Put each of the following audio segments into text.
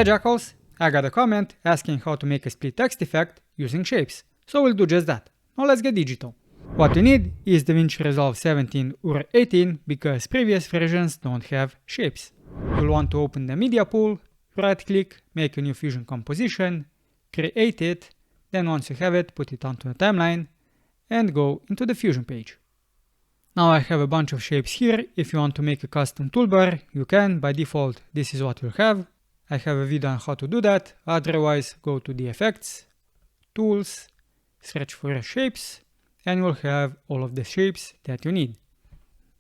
Hey Jackals, I got a comment asking how to make a split text effect using shapes, so we'll do just that. Now let's get digital. What we need is DaVinci Resolve 17 or 18 because previous versions don't have shapes. You'll want to open the media pool, right click, make a new fusion composition, create it, then once you have it, put it onto the timeline and go into the fusion page. Now I have a bunch of shapes here. If you want to make a custom toolbar, you can. By default, this is what you'll have. I have a video on how to do that. Otherwise, go to the effects, tools, search for shapes, and you'll have all of the shapes that you need.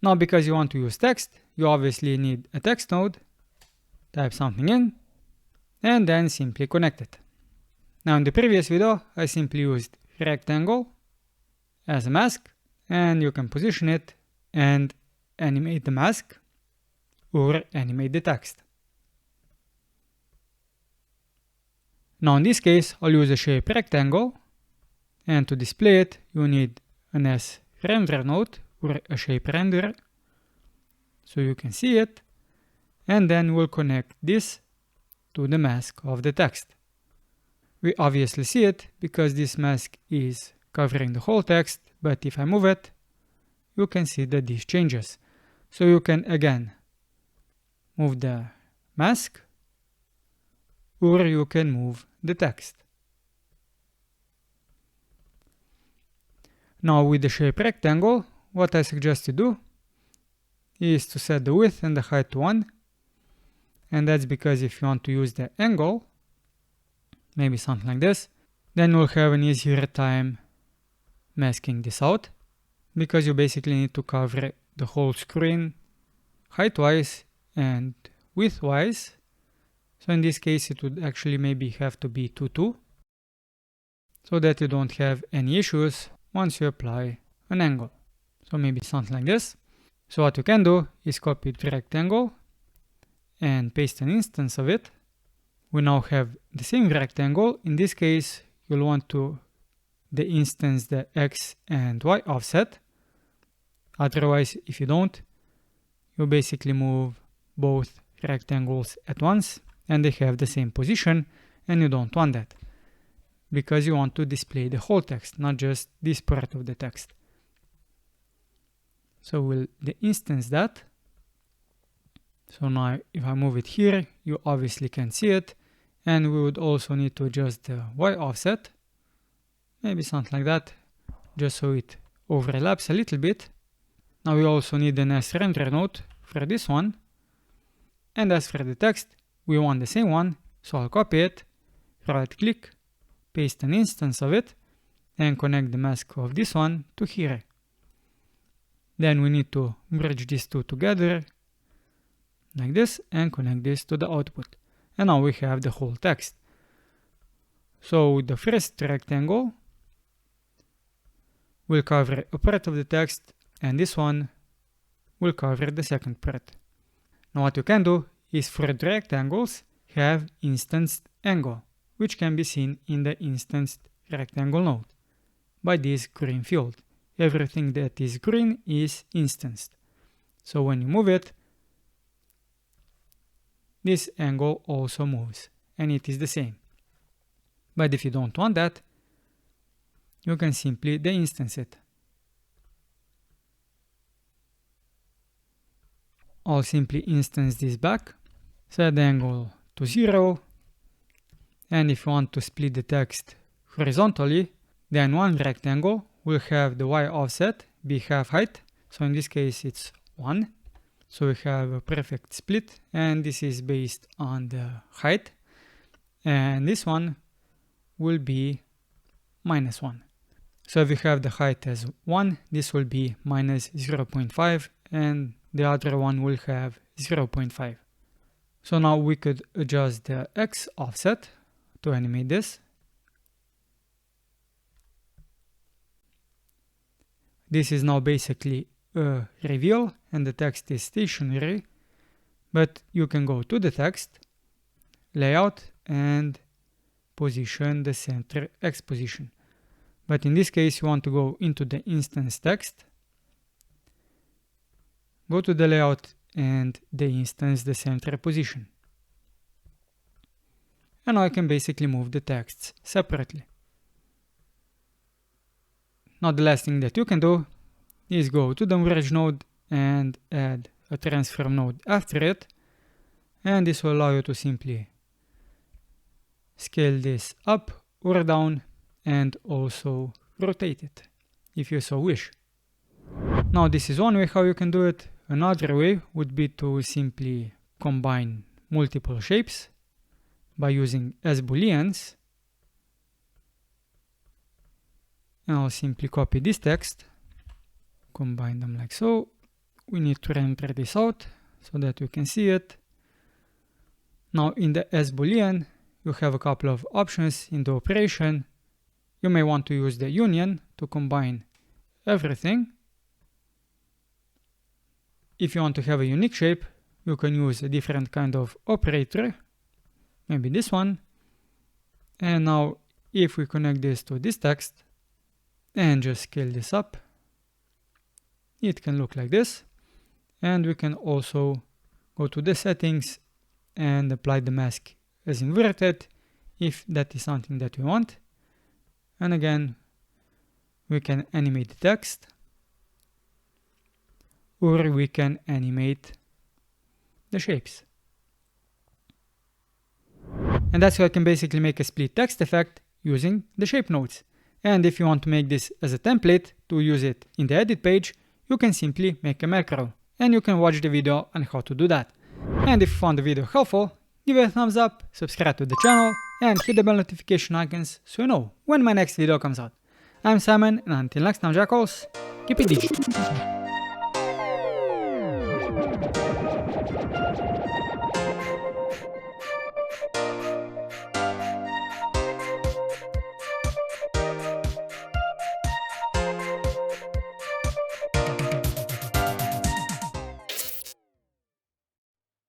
Now, because you want to use text, you obviously need a text node. Type something in, and then simply connect it. Now in the previous video, I simply used rectangle as a mask, and you can position it and animate the mask or animate the text. Now in this case, I'll use the shape rectangle, and to display it, you need an S render node or a shape renderer, so you can see it, and then we'll connect this to the mask of the text. We obviously see it because this mask is covering the whole text, but if I move it, you can see that this changes. So you can again move the mask, or you can move the text. Now with the shape rectangle, what I suggest you do is to set the width and the height to 1. And that's because if you want to use the angle, maybe something like this, then you'll have an easier time masking this out, because you basically need to cover the whole screen height-wise and width-wise. So in this case, it would actually maybe have to be 2, so that you don't have any issues once you apply an angle. So maybe something like this. So what you can do is copy the rectangle and paste an instance of it. We now have the same rectangle. In this case, you'll want to instance the X and Y offset. Otherwise, if you don't, you basically move both rectangles at once and they have the same position, and you don't want that because you want to display the whole text, not just this part of the text. So we'll instance that. So now if I move it here, you obviously can see it, and we would also need to adjust the Y offset, maybe something like that, just so it overlaps a little bit. Now we also need an S render node for this one, and as for the text, we want the same one, so I'll copy it, right click, paste an instance of it, and connect the mask of this one to here. Then we need to merge these two together like this and connect this to the output. And now we have the whole text. So with the first rectangle, we'll cover a part of the text, and this one will cover the second part. Now what you can do is for the rectangles have instanced angle, which can be seen in the instanced rectangle node by this green field. Everything that is green is instanced. So when you move it, this angle also moves, and it is the same. But if you don't want that, you can simply deinstance it. I'll simply instance this back, set the angle to 0, and if you want to split the text horizontally, then one rectangle will have the Y offset be half height, so in this case it's 1. So we have a perfect split, and this is based on the height, and this one will be -1. So if you have the height as 1, this will be minus 0.5, and the other one will have 0.5. So now we could adjust the X offset to animate this. This is now basically a reveal, and the text is stationary, but you can go to the text, layout, and position the center X position. But in this case, you want to go into the instance text, go to the layout, and the instance the center position. And now I can basically move the texts separately. Now the last thing that you can do is go to the merge node and add a transform node after it, and this will allow you to simply scale this up or down and also rotate it if you so wish. Now this is one way how you can do it. Another way would be to simply combine multiple shapes by using as booleans. And I'll simply copy this text, combine them like so. We need to render this out so that we can see it. Now in the as boolean, you have a couple of options in the operation. You may want to use the union to combine everything. If you want to have a unique shape, you can use a different kind of operator, maybe this one. And now if we connect this to this text and just scale this up, it can look like this. And we can also go to the settings and apply the mask as inverted if that is something that we want. And again, we can animate the text, or we can animate the shapes. And that's how I can basically make a split text effect using the shape nodes. And if you want to make this as a template to use it in the edit page, you can simply make a macro. And you can watch the video on how to do that. And if you found the video helpful, give it a thumbs up, subscribe to the channel, and hit the bell notification icons so you know when my next video comes out. I'm Simon, and until next time, jackals, keep it digital.